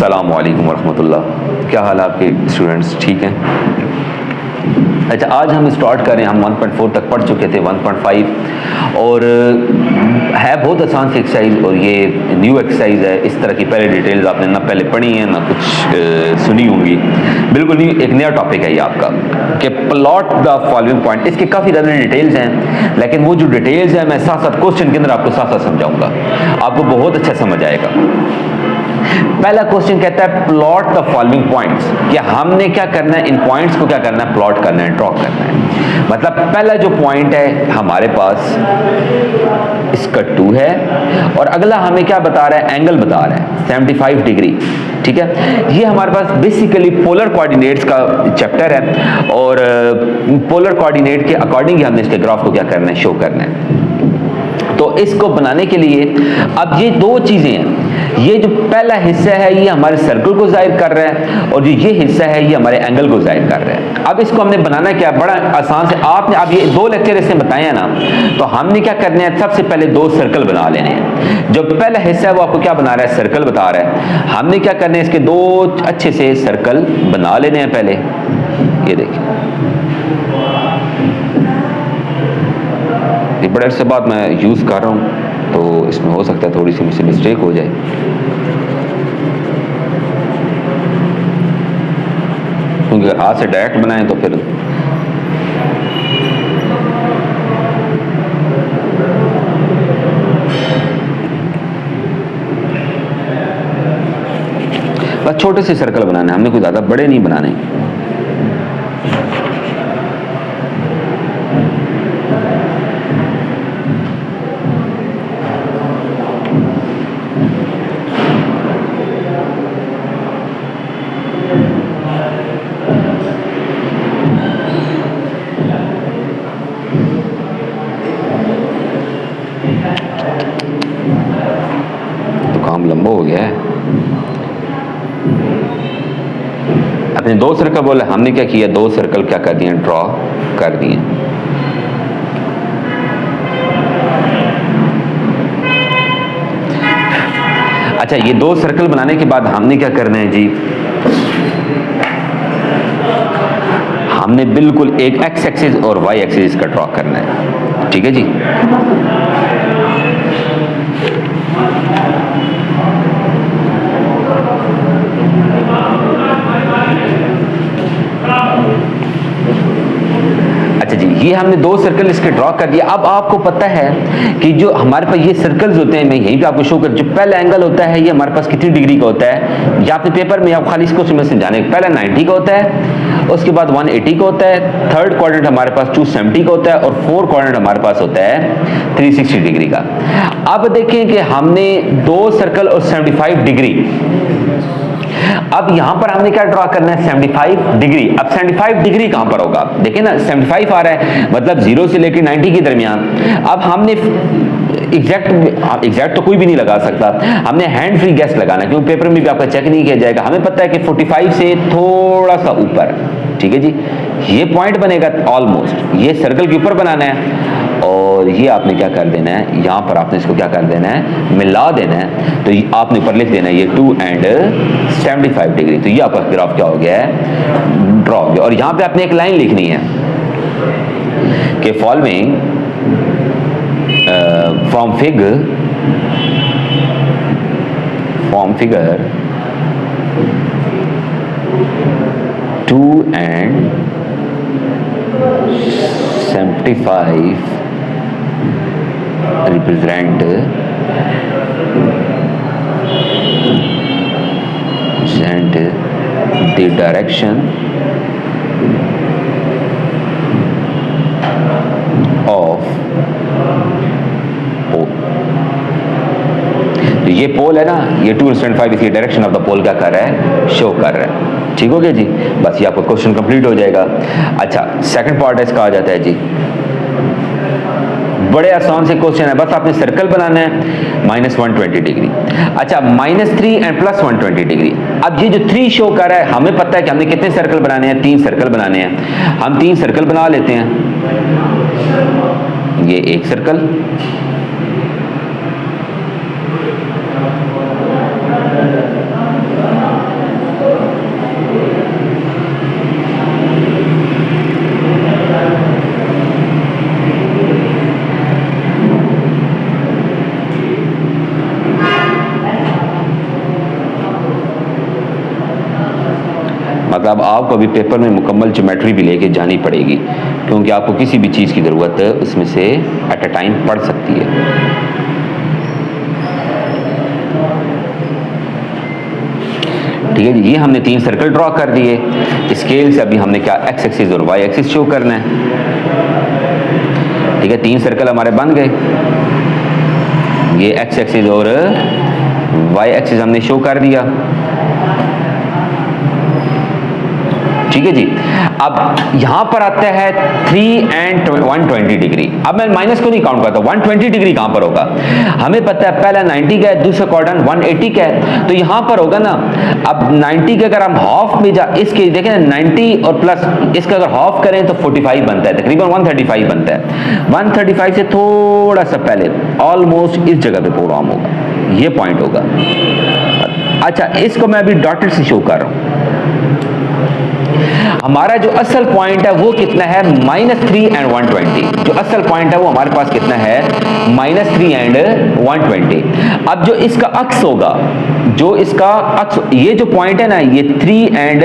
अस्सलामु अलैकुम वरहमतुल्लाह। क्या हाल है आपके स्टूडेंट्स, ठीक हैं? अच्छा, आज हम स्टार्ट करें। हम 1.4 तक पढ़ चुके थे, 1.5 और है बहुत आसान सी एक्सरसाइज, और ये न्यू एक्सरसाइज है। इस तरह की पहले डिटेल्स आपने ना पहले पढ़ी हैं ना कुछ सुनी होंगी। बिल्कुल नहीं, एक नया टॉपिक है ये आपका कि प्लॉट द फॉलोइंग पॉइंट। इसके काफ़ी ज़्यादा डिटेल्स हैं, लेकिन वो जो डिटेल्स हैं मैं साथ साथ क्वेश्चन के अंदर आपको साथ साथ समझाऊंगा, आपको बहुत अच्छा समझ आएगा। पहला क्वेश्चन कहता है प्लॉट द फॉलोइंग पॉइंट्स, कि हमने क्या करना है, इन पॉइंट्स को क्या करना है, प्लॉट करना है, ड्रॉ करना है। मतलब पहला जो पॉइंट है हमारे पास इसका 2 है, और अगला हमें क्या बता रहा है, एंगल बता रहा है 75 डिग्री। ठीक है, ये हमारे पास बेसिकली पोलर कोऑर्डिनेट्स का चैप्टर है, और पोलर कोऑर्डिनेट के अकॉर्डिंग ही हमने इसके ग्राफ को क्या करना है, शो करना है। तो इसको बनाने के लिए अब ये दो चीजें हैं, ये जो पहला हिस्सा है ये हमारे सर्कल को जाहिर कर रहा है, और जो ये हिस्सा है ये हमारे एंगल को जाहिर कर रहा है। अब इसको हमने बनाना क्या, बड़ा आसान से आपने अब ये 2 लेक्चर इससे बताए हैं ना, तो हमने क्या करना है, सबसे पहले 2 सर्कल बना लेने हैं। जो पहला हिस्सा है वो आपको क्या बना रहा है, सर्कल बता रहा है। हमने क्या करना है, इसके 2 अच्छे से सर्कल बना लेने हैं पहले। ये देखिए, ये बड़े अरसे बाद मैं यूज़ कर रहा हूँ, तो इसमें हो सकता है थोड़ी सी मुझसे मिस्टेक हो जाए। क्योंकि अगर हाथ से डायरेक्ट बनाएं तो फिर बस छोटे से सर्कल बनाने, हमने कोई ज़्यादा बड़े नहीं बनाने। लंबा हो गया है। अपने 2 सर्कल बोले, हमने क्या किया, 2 सर्कल क्या कर दिए, ड्रॉ कर दिए। अच्छा, ये 2 सर्कल बनाने के बाद हमने क्या करना है जी, हमने बिल्कुल एक एक्स एक्सिस और वाई एक्सिस का ड्रॉ करना है। ठीक है जी। अच्छा जी, ये हमने 2 सर्कल इसके ड्रॉ कर दिया। अब आपको पता है कि जो हमारे पास ये सर्कल्स होते हैं, मैं यहीं पे आपको शो कर, जो पहला एंगल होता है ये हमारे पास कितनी डिग्री का होता है, या अपने पेपर में आप खाली इसको समझाने, पहला 90 का होता है, उसके बाद 180 का होता है, थर्ड क्वाड्रेंट हमारे पास 270 का होता है, और फोर्थ क्वाड्रेंट हमारे पास होता है 360 डिग्री का। अब देखें कि हमने 2 सर्कल और 75 डिग्री, अब यहां पर हमने क्या ड्रॉ करना है, 75 डिग्री। अब 75 डिग्री कहां पर होगा, देखिए ना 75 आ रहा है, मतलब 0 से लेकर 90 के दरमियान। अब हमने एग्जैक्ट तो कोई भी नहीं लगा सकता, हमने हैंड फ्री गैस लगाना, क्योंकि पेपर में भी आपका चेक नहीं किया जाएगा। हमें पता है कि 45 से थोड़ा सा ऊपर, ठीक है जी, ये पॉइंट बनेगा ऑलमोस्ट, ये सर्कल के ऊपर बनाना है, और ये आपने क्या कर देना है, यहां पर आपने इसको क्या कर देना है, मिला देना है। तो आपने ऊपर लिख देना है ये 2 एंड 75 डिग्री। तो ये आपका ग्राफ क्या हो गया है, ड्रॉ हो गया। और यहां पे आपने एक लाइन लिखनी है कि following from figure 2 and 75 represent the direction of pole। तो ये पोल है ना, ये 275 इसकी डायरेक्शन ऑफ द पोल क्या कर रहा है, शो कर रहा है। ठीक हो गया जी, बस ये आपका क्वेश्चन कंप्लीट हो जाएगा। अच्छा, सेकंड पार्ट है, इसका आ जाता है जी, बड़े आसान से क्वेश्चन है, बस आपने सर्कल बनाना है -120 डिग्री। अच्छा, -3 एंड +120 डिग्री। अब ये जो 3 शो कर रहा है, हमें पता है कि हमने कितने सर्कल बनाने हैं, 3 सर्कल बनाने हैं। हम 3 सर्कल बना लेते हैं। ये एक सर्कल, मतलब आपको अभी पेपर में मुकम्मल ज्योमेट्री भी लेके जानी पड़ेगी, क्योंकि आपको किसी भी चीज़ की ज़रूरत उसमें से एट अ टाइम पड़ सकती है। ठीक है जी, ये हमने 3 सर्कल ड्रॉ कर दिए। स्केल से अभी हमने क्या एक्स एक्सिस और वाई एक्सिस शो करना है। ठीक है, 3 सर्कल हमारे बन गए। ये एक्स एक्सिस और वाई एक्सिस हमने शो कर दिया। ठीक है जी, अब यहां पर आता है 3 एंड 120 डिग्री। अब मैं माइनस को नहीं काउंट करता, 120 डिग्री कहां पर होगा? हमें पता है पहला 90 का है, दूसरा क्वाड्रेंट 180 का है, तो यहां पर होगा ना। अब 90 के अगर हम हाफ में जा, इसके देखें 90 और प्लस इसका अगर हाफ करें तो 45 बनता है, तकरीबन 135 बनता है। 135 से थोड़ा सा पहले ऑलमोस्ट इस जगह पे प्रोग्राम होगा, ये पॉइंट होगा। अच्छा, इसको मैं अभी डॉटेड से शो कर रहा हूं। हमारा जो असल पॉइंट है वो कितना है? -3 एंड 120। जो असल पॉइंट है वो हमारे पास कितना है? -3 एंड 120। अब जो इसका अक्स होगा, जो इसका अक्स, ये जो पॉइंट है ना, ये 3 एंड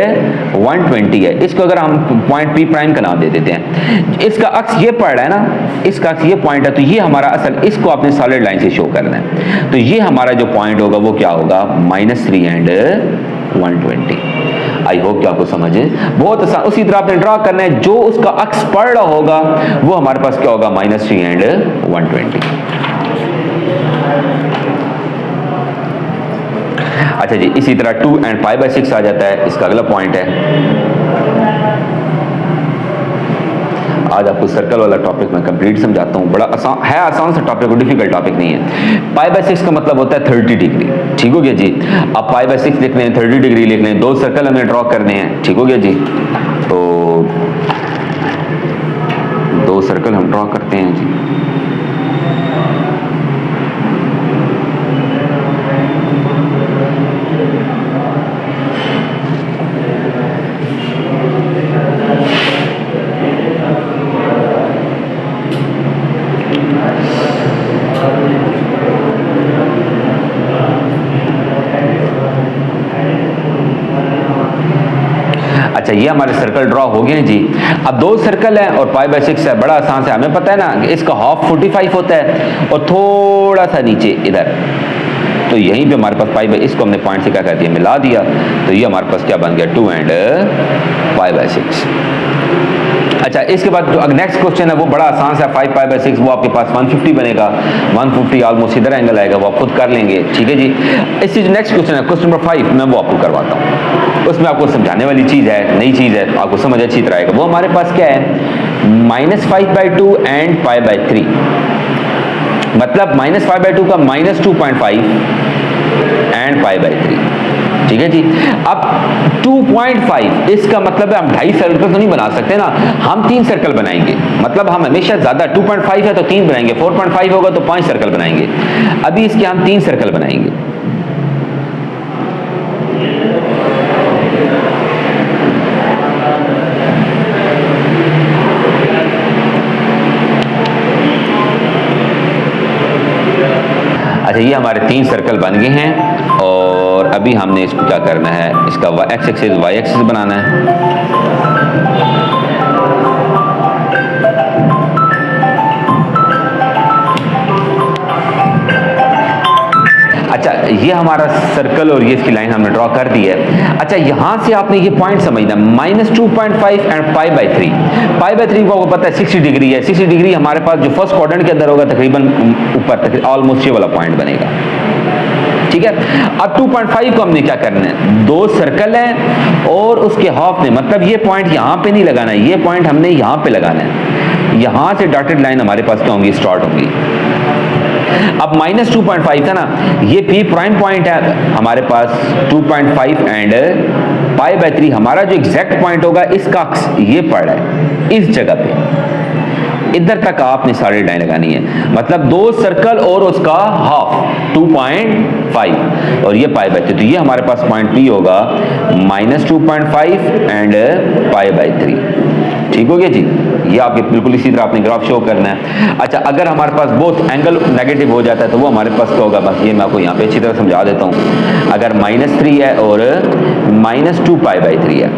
120 है। इसको अगर हम पॉइंट पी प्राइम का नाम दे देते हैं, इसका अक्स ये पड़ रहा है ना, इसका अक्स ये पॉइंट है, तो ये हमारा असल, इसको आपने सॉलिड लाइन से शो करना है। तो ये हमारा जो पॉइंट होगा वो क्या होगा? -3 एंड 120। आई होप कि आपको समझ है, बहुत आसान। उसी तरह आपने ड्रॉ करना है, जो उसका अक्स पड़ रहा होगा वो हमारे पास क्या होगा? -3 एंड 120। अच्छा जी, इसी तरह 2 एंड π/6 आ जाता है, इसका अगला पॉइंट है। आज आपको सर्कल वाला टॉपिक मैं कंप्लीट समझाता हूँ। बड़ा आसान है, आसान सा टॉपिक, डिफिकल्ट टॉपिक नहीं है। π/6 का मतलब होता है 30 डिग्री। ठीक हो गया जी, अब π/6 लिख लें, 30 डिग्री लिख लें, 2 सर्कल हमें ड्रॉ करने हैं। ठीक हो गया जी, तो 2 सर्कल हम ड्रॉ करते हैं जी। अच्छा, ये हमारे सर्कल ड्रॉ हो गए हैं जी। अब 2 सर्कल है और π/6 है, बड़ा आसान से हमें पता है ना कि इसका हाफ 45 होता है और थोड़ा सा नीचे इधर, तो यहीं पे हमारे पास इसको हमने पॉइंट से क्या कर दिया? मिला दिया। तो ये हमारे पास क्या बन गया? 2 एंड π/6। अच्छा, इसके बाद जो नेक्स्ट क्वेश्चन है वो बड़ा आसान सा, 5 π/6, वो आपके पास 150 बनेगा। 150 ऑलमोस्ट इधर एंगल आएगा, वो आप खुद कर लेंगे। ठीक है जी, इससे जो नेक्स्ट क्वेश्चन है, क्वेश्चन नंबर 5, मैं वो आपको करवाता हूँ। उसमें आपको समझाने वाली चीज़ है, नई चीज़ है, तो आपको समझ अच्छी तरह आएगा। वो हमारे पास क्या है? -5/2 एंड π/3। मतलब -5/2 का -2.5 एंड π/3। ठीक है जी, अब 2.5, इसका मतलब है हम 2.5 सर्कल तो नहीं बना सकते ना, हम 3 सर्कल बनाएंगे। मतलब हम हमेशा ज्यादा 2.5 है तो 3 बनाएंगे, 4.5 होगा तो 5 सर्कल बनाएंगे। अभी इसके हम 3 सर्कल बनाएंगे। अच्छा, ये हमारे 3 सर्कल बन गए हैं और अभी हमने इसको क्या करना है? इसका एक्स एक्सिस वाई एक्सिस बनाना है। अच्छा, ये हमारा सर्कल और ये इसकी लाइन हमने ड्रॉ कर दी है। अच्छा, यहां से आपने ये पॉइंट समझना, -2.5 एंड π/3। π/3 को पता है 60 डिग्री है। 60 डिग्री हमारे पास जो फर्स्ट क्वाड्रेंट के अंदर होगा तकरीबन ऊपर, ऑलमोस्ट ये वाला पॉइंट बनेगा। ठीक है, अब 2.5 को हमने क्या करना है? 2 सर्कल हैं और उसके हाफ में, मतलब ये पॉइंट यहां पे नहीं लगाना है, ये पॉइंट हमने यहां पे लगाना है। यहां से डॉटेड लाइन हमारे पास क्या होंगी? स्टार्ट होंगी। अब -2.5 था ना, ये पी प्राइम पॉइंट है हमारे पास 2.5 एंड π/3। हमारा जो एग्जैक्ट पॉइंट होगा, इसका अक्स ये पड़ रहा है इस जगह पे, इधर तक आपने सारी लाइन लगानी है। मतलब 2 सर्कल और उसका हाफ 2.5 और ये π/3, तो ये हमारे पास पॉइंट पी होगा -2.5 एंड π/3। ठीक हो गया जी, ये आपके बिल्कुल इसी तरह आपने ग्राफ शो करना है। अच्छा, अगर हमारे पास बोथ एंगल नेगेटिव हो जाता है तो वो हमारे पास क्या होगा? बस ये मैं आपको यहाँ पे अच्छी तरह समझा देता हूँ। अगर -3 है और -2π/3 है।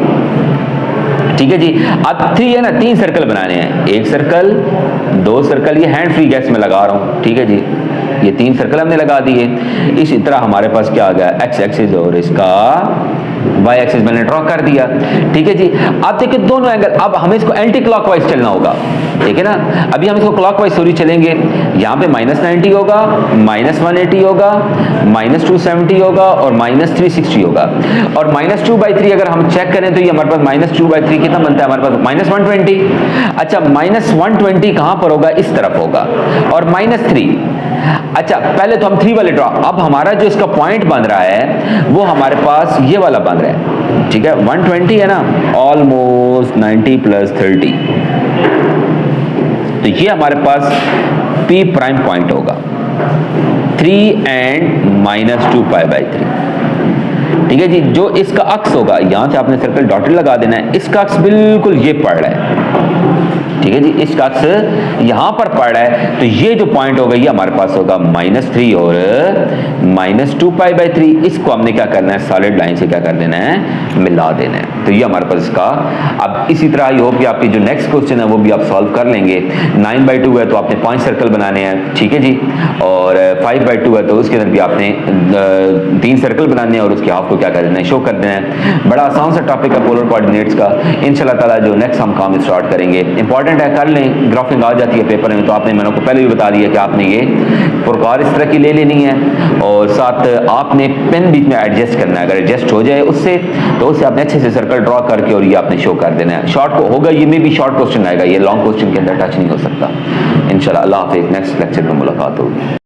ठीक है जी। अब 3 है ना, 3 सर्कल बनाने हैं, एक सर्कल, 2 सर्कल, ये हैंड फ्री गैस में लगा रहा हूं। ठीक है जी, ये 3 सर्कल हमने लगा दिए। इसी तरह हमारे पास क्या आ गया, एक्स एक्सिस और इसका वाई एक्सिस मैंने ड्रॉ कर दिया। ठीक है जी। अब देखिए दोनों एंगल, अब हमें इसको एंटी क्लॉकवाइज चलना होगा। ठीक है ना, अभी हम इसको क्लॉकवाइज सॉरी चलेंगे। यहाँ पे -90 होगा, -180 होगा, -270 होगा और -360 होगा। और -2/3 अगर हम चेक करें तो ये हमारे पास -2/3 कितना बनता है, हमारे पास -120। अच्छा, -120 कहां पर होगा, इस तरफ होगा, और -3। अच्छा, पहले तो हम 3 वाले ड्रॉ, अब हमारा जो इसका पॉइंट बन रहा है वो हमारे पास ये वाला बन रहा है। ठीक है, 120 है ना, ऑलमोस्ट 90 + 30, तो ये हमारे पास P प्राइम पॉइंट होगा, 3 एंड -2π/3। ठीक है जी। जो इसका अक्स होगा, यहां से आपने सर्कल डॉटेड लगा देना है, इसका अक्स बिल्कुल ये पड़ रहा है। ठीक है जी, इसका अक्स यहां पर पड़ रहा है, तो ये जो पॉइंट होगा ये हमारे पास होगा -3 और -2π/3। इसको हमने क्या करना है, सॉलिड लाइन से क्या कर देना है, मिला देना है। तो ये हमारे पास इसका, अब इसी तरह आई होप कि आपकी जो नेक्स्ट क्वेश्चन है वो भी आप सॉल्व कर लेंगे। 9/2 है तो आपने 5 सर्कल बनाने हैं। ठीक है जी, और 5/2 है तो उसके अंदर भी आपने 3 सर्कल बनाने हैं और उसके हाफ को क्या कर देना है, शो कर देना है। बड़ा आसान सा टॉपिक है पोलर कोऑर्डिनेट्स का। इंशाल्लाह ताला जो नेक्स्ट हम काम स्टार्ट करेंगे, इंपॉर्टेंट है, कर लें। ग्राफिंग आ जाती है पेपर में, तो आपने, मैंने को पहले भी बता दिया कि आपने ये प्रकार इस तरह की ले लेनी है और साथ आपने पेन बीच में एडजस्ट करना है। अगर एडजस्ट हो जाए उससे, तो उससे आपने अच्छे से सर्कल ड्रॉ करके और ये आपने शो कर देना है। शॉर्ट को होगा, ये में भी शॉर्ट क्वेश्चन आएगा, ये लॉन्ग क्वेश्चन के अंदर टच नहीं हो सकता। इंशाल्लाह। अल्लाह हाफिज़, नेक्स्ट लेक्चर में मुलाकात होगी।